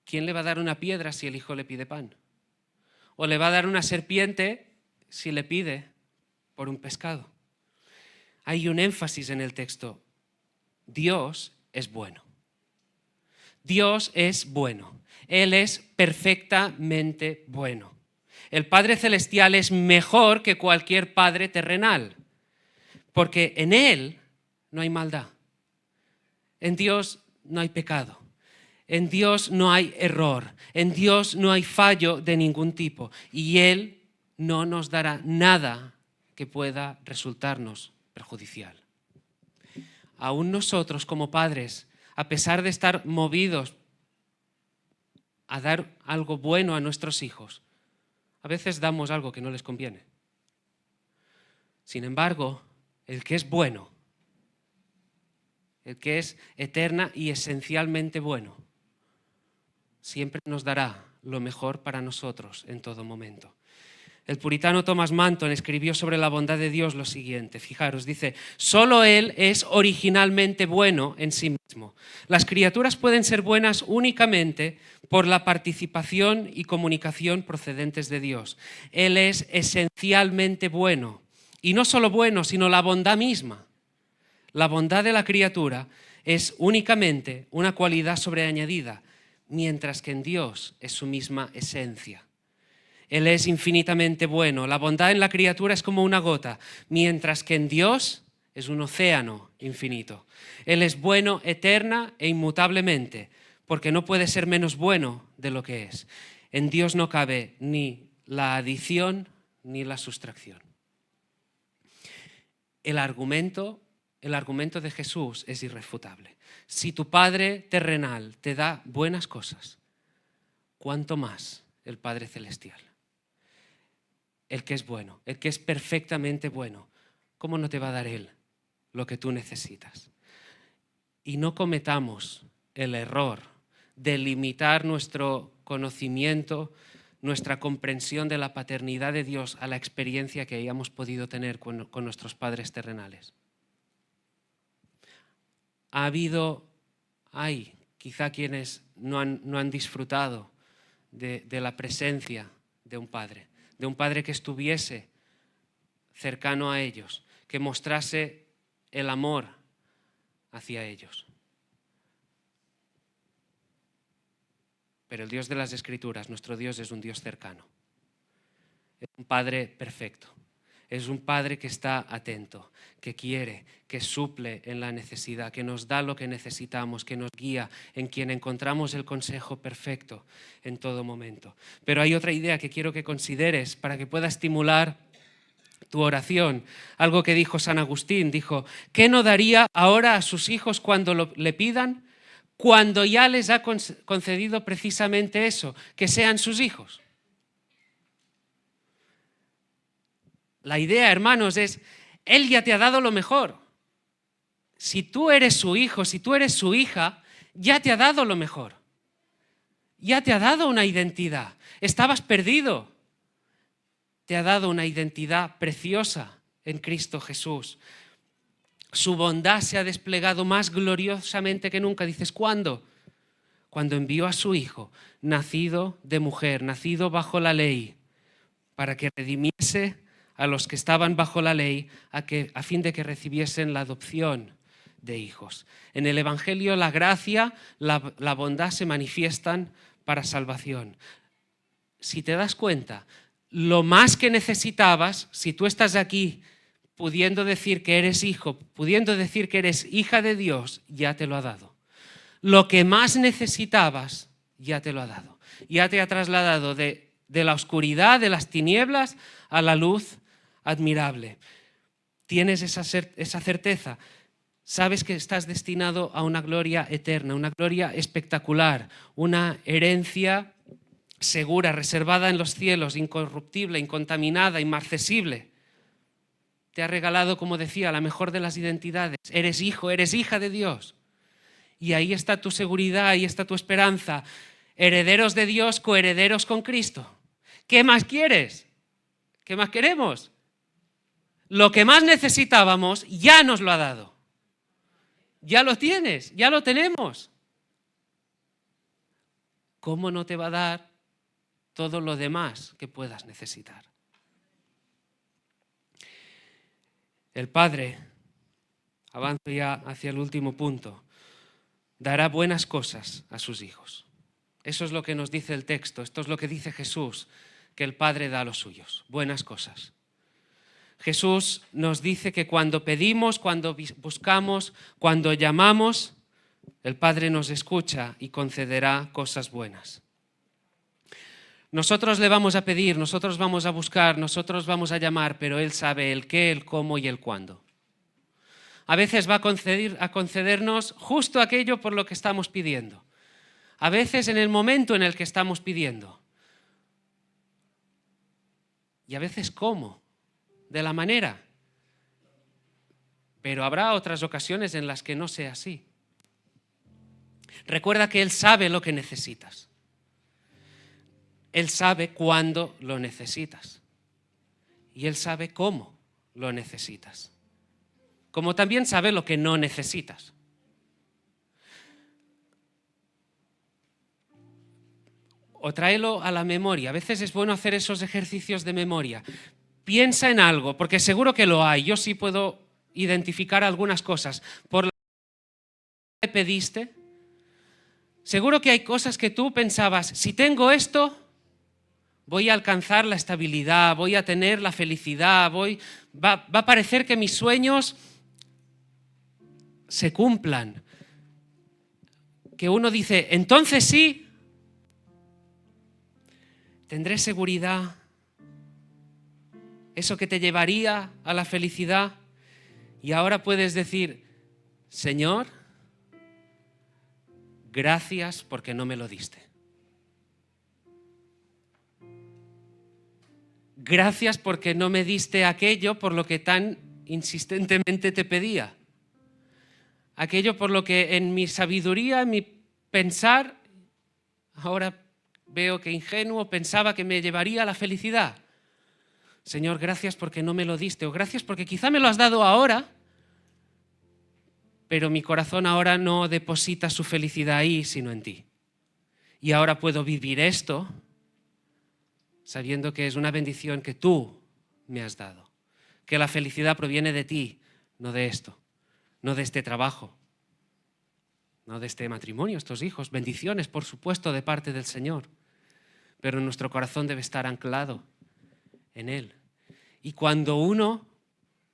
¿quién le va a dar una piedra si el hijo le pide pan? ¿O le va a dar una serpiente si le pide por un pescado? Hay un énfasis en el texto. Dios es bueno. Dios es bueno. Él es perfectamente bueno. El Padre Celestial es mejor que cualquier padre terrenal, porque en Él no hay maldad. En Dios no hay pecado. En Dios no hay error, en Dios no hay fallo de ningún tipo y Él no nos dará nada que pueda resultarnos perjudicial. Aún nosotros como padres, a pesar de estar movidos a dar algo bueno a nuestros hijos, a veces damos algo que no les conviene. Sin embargo, el que es bueno, el que es eterna y esencialmente bueno, siempre nos dará lo mejor para nosotros en todo momento. El puritano Thomas Manton escribió sobre la bondad de Dios lo siguiente, fijaros, dice, solo Él es originalmente bueno en sí mismo. Las criaturas pueden ser buenas únicamente por la participación y comunicación procedentes de Dios. Él es esencialmente bueno, y no solo bueno, sino la bondad misma. La bondad de la criatura es únicamente una cualidad sobreañadida, mientras que en Dios es su misma esencia. Él es infinitamente bueno. La bondad en la criatura es como una gota, mientras que en Dios es un océano infinito. Él es bueno eterna e inmutablemente, porque no puede ser menos bueno de lo que es. En Dios no cabe ni la adición ni la sustracción. El argumento de Jesús es irrefutable. Si tu Padre terrenal te da buenas cosas, ¿cuánto más el Padre celestial? El que es bueno, el que es perfectamente bueno, ¿cómo no te va a dar Él lo que tú necesitas? Y no cometamos el error de limitar nuestro conocimiento, nuestra comprensión de la paternidad de Dios a la experiencia que hayamos podido tener con nuestros padres terrenales. Hay quizá quienes no han disfrutado de la presencia de un padre que estuviese cercano a ellos, que mostrase el amor hacia ellos. Pero el Dios de las Escrituras, nuestro Dios, es un Dios cercano. Es un Padre perfecto. Es un Padre que está atento, que quiere, que suple en la necesidad, que nos da lo que necesitamos, que nos guía, en quien encontramos el consejo perfecto en todo momento. Pero hay otra idea que quiero que consideres para que pueda estimular tu oración. Algo que dijo San Agustín, dijo, ¿qué no daría ahora a sus hijos cuando le pidan? Cuando ya les ha concedido precisamente eso, que sean sus hijos. La idea, hermanos, es, Él ya te ha dado lo mejor. Si tú eres su hijo, si tú eres su hija, ya te ha dado lo mejor. Ya te ha dado una identidad. Estabas perdido. Te ha dado una identidad preciosa en Cristo Jesús. Su bondad se ha desplegado más gloriosamente que nunca. Dices, ¿cuándo? Cuando envió a su Hijo, nacido de mujer, nacido bajo la ley, para que redimiese a los que estaban bajo la ley, a fin de que recibiesen la adopción de hijos. En el Evangelio la gracia, la bondad se manifiestan para salvación. Si te das cuenta, lo más que necesitabas, si tú estás aquí pudiendo decir que eres hijo, pudiendo decir que eres hija de Dios, ya te lo ha dado. Lo que más necesitabas, ya te lo ha dado. Ya te ha trasladado de la oscuridad, de las tinieblas, a la luz admirable. Tienes esa certeza. Sabes que estás destinado a una gloria eterna, una gloria espectacular, una herencia segura, reservada en los cielos, incorruptible, incontaminada, inmarcesible. Te ha regalado, como decía, la mejor de las identidades. Eres hijo, eres hija de Dios. Y ahí está tu seguridad, ahí está tu esperanza. Herederos de Dios, coherederos con Cristo. ¿Qué más quieres? ¿Qué más queremos? Lo que más necesitábamos ya nos lo ha dado. Ya lo tienes, ya lo tenemos. ¿Cómo no te va a dar todo lo demás que puedas necesitar? El Padre, avanzo ya hacia el último punto, dará buenas cosas a sus hijos. Eso es lo que nos dice el texto, esto es lo que dice Jesús, que el Padre da a los suyos, buenas cosas. Jesús nos dice que cuando pedimos, cuando buscamos, cuando llamamos, El Padre nos escucha y concederá cosas buenas. Nosotros le vamos a pedir, nosotros vamos a buscar, nosotros vamos a llamar, pero Él sabe el qué, el cómo y el cuándo. A veces va a concedernos justo aquello por lo que estamos pidiendo. A veces en el momento en el que estamos pidiendo. Y a veces cómo, de la manera. Pero habrá otras ocasiones en las que no sea así. Recuerda que Él sabe lo que necesitas. Él sabe cuándo lo necesitas. Y Él sabe cómo lo necesitas. Como también sabe lo que no necesitas. O tráelo a la memoria. A veces es bueno hacer esos ejercicios de memoria. Piensa en algo, porque seguro que lo hay. Yo sí puedo identificar algunas cosas. Por la que pediste, seguro que hay cosas que tú pensabas, si tengo esto, voy a alcanzar la estabilidad, voy a tener la felicidad, va a parecer que mis sueños se cumplan. Que uno dice, entonces sí, tendré seguridad, eso que te llevaría a la felicidad. Y ahora puedes decir, Señor, gracias porque no me lo diste. Gracias porque no me diste aquello por lo que tan insistentemente te pedía. Aquello por lo que en mi sabiduría, en mi pensar, ahora veo que ingenuo, pensaba que me llevaría a la felicidad. Señor, gracias porque no me lo diste, o gracias porque quizá me lo has dado ahora, pero mi corazón ahora no deposita su felicidad ahí, sino en ti. Y ahora puedo vivir esto sabiendo que es una bendición que tú me has dado, que la felicidad proviene de ti, no de esto, no de este trabajo, no de este matrimonio, estos hijos, bendiciones, por supuesto, de parte del Señor, pero nuestro corazón debe estar anclado en Él. Y cuando uno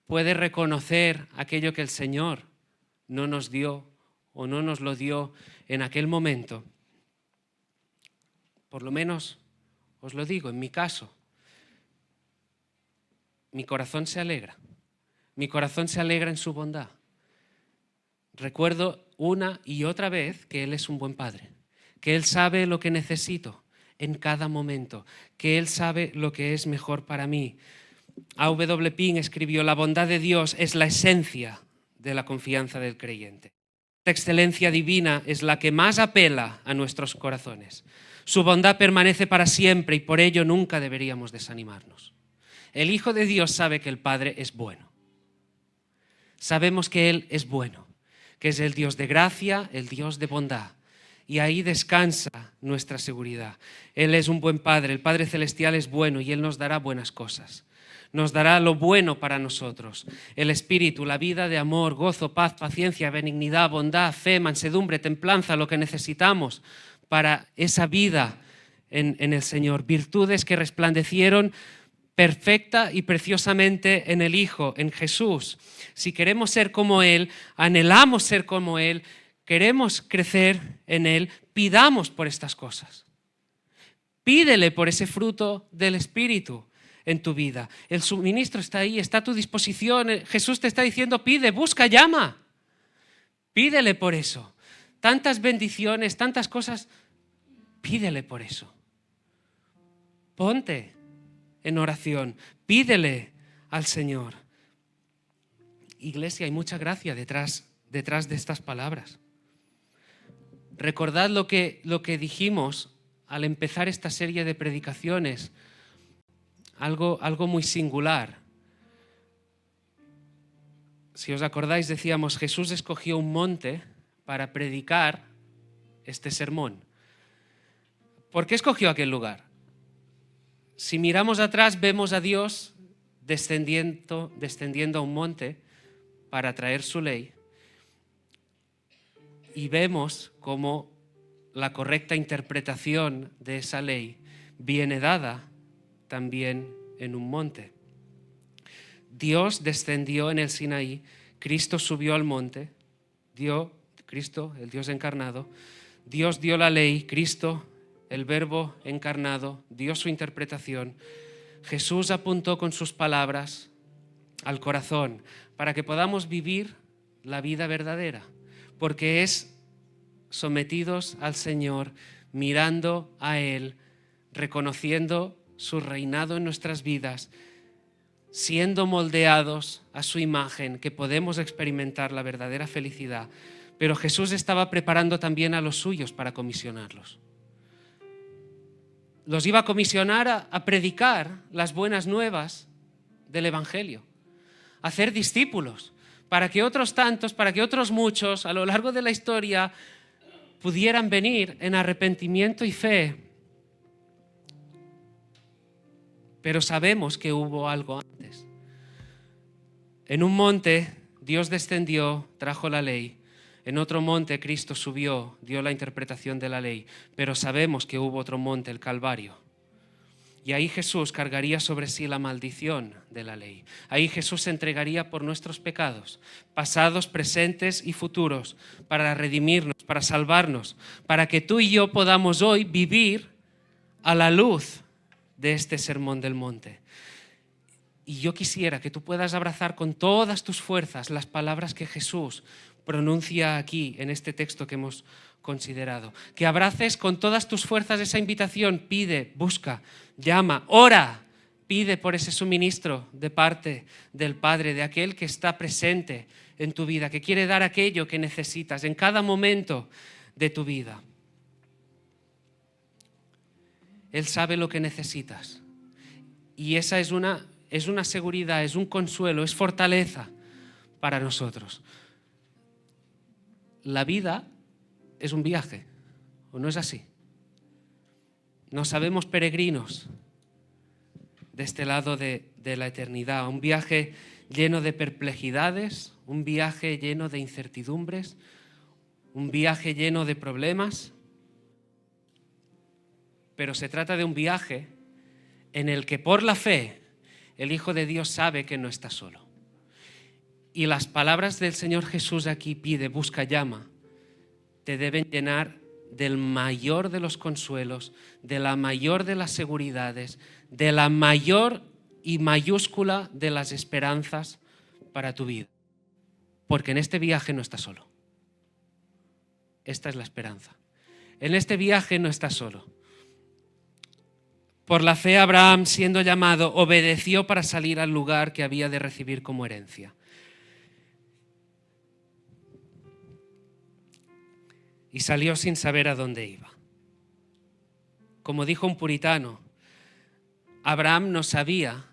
puede reconocer aquello que el Señor no nos dio o no nos lo dio en aquel momento, por lo menos os lo digo, en mi caso, mi corazón se alegra. Mi corazón se alegra en su bondad. Recuerdo una y otra vez que Él es un buen Padre, que Él sabe lo que necesito en cada momento, que Él sabe lo que es mejor para mí. A.W. Pink escribió, la bondad de Dios es la esencia de la confianza del creyente. La excelencia divina es la que más apela a nuestros corazones. Su bondad permanece para siempre y por ello nunca deberíamos desanimarnos. El Hijo de Dios sabe que el Padre es bueno. Sabemos que Él es bueno, que es el Dios de gracia, el Dios de bondad. Y ahí descansa nuestra seguridad. Él es un buen Padre, el Padre Celestial es bueno y Él nos dará buenas cosas. Nos dará lo bueno para nosotros, el Espíritu, la vida de amor, gozo, paz, paciencia, benignidad, bondad, fe, mansedumbre, templanza, lo que necesitamos para esa vida en el Señor. Virtudes que resplandecieron perfecta y preciosamente en el Hijo, en Jesús. Si queremos ser como Él, anhelamos ser como Él, queremos crecer en Él, pidamos por estas cosas. Pídele por ese fruto del Espíritu en tu vida. El suministro está ahí, está a tu disposición. Jesús te está diciendo, pide, busca, llama. Pídele por eso. Tantas bendiciones, tantas cosas, pídele por eso. Ponte en oración, pídele al Señor. Iglesia, hay mucha gracia detrás de estas palabras. Recordad lo que dijimos al empezar esta serie de predicaciones, algo muy singular. Si os acordáis, decíamos, Jesús escogió un monte para predicar este sermón. ¿Por qué escogió aquel lugar? Si miramos atrás, vemos a Dios descendiendo a un monte para traer su ley y vemos cómo la correcta interpretación de esa ley viene dada también en un monte. Dios descendió en el Sinaí, Cristo subió al monte, Cristo, el Dios encarnado. Dios dio la ley, Cristo, el Verbo encarnado, dio su interpretación. Jesús apuntó con sus palabras al corazón para que podamos vivir la vida verdadera, porque es sometidos al Señor, mirando a Él, reconociendo su reinado en nuestras vidas, siendo moldeados a su imagen, que podemos experimentar la verdadera felicidad. Pero Jesús estaba preparando también a los suyos para comisionarlos. Los iba a comisionar a predicar las buenas nuevas del Evangelio, a hacer discípulos, para que otros tantos, para que otros muchos a lo largo de la historia pudieran venir en arrepentimiento y fe. Pero sabemos que hubo algo antes. En un monte Dios descendió, trajo la ley. En otro monte Cristo subió, dio la interpretación de la ley. Pero sabemos que hubo otro monte, el Calvario. Y ahí Jesús cargaría sobre sí la maldición de la ley. Ahí Jesús se entregaría por nuestros pecados, pasados, presentes y futuros, para redimirnos, para salvarnos, para que tú y yo podamos hoy vivir a la luz de este sermón del monte. Y yo quisiera que tú puedas abrazar con todas tus fuerzas las palabras que Jesús pronuncia aquí en este texto que hemos considerado. Que abraces con todas tus fuerzas esa invitación. Pide, busca, llama, ora. Pide por ese suministro de parte del Padre, de aquel que está presente en tu vida, que quiere dar aquello que necesitas en cada momento de tu vida. Él sabe lo que necesitas. Y esa es una seguridad, es un consuelo, es fortaleza para nosotros. La vida es un viaje, ¿o no es así? No sabemos peregrinos de este lado de la eternidad, un viaje lleno de perplejidades, un viaje lleno de incertidumbres, un viaje lleno de problemas, pero se trata de un viaje en el que por la fe el Hijo de Dios sabe que no está solo. Y las palabras del Señor Jesús aquí, pide, busca, llama, te deben llenar del mayor de los consuelos, de la mayor de las seguridades, de la mayor y mayúscula de las esperanzas para tu vida. Porque en este viaje no estás solo. Esta es la esperanza. En este viaje no estás solo. Por la fe Abraham, siendo llamado, obedeció para salir al lugar que había de recibir como herencia. Y salió sin saber a dónde iba. Como dijo un puritano, Abraham no sabía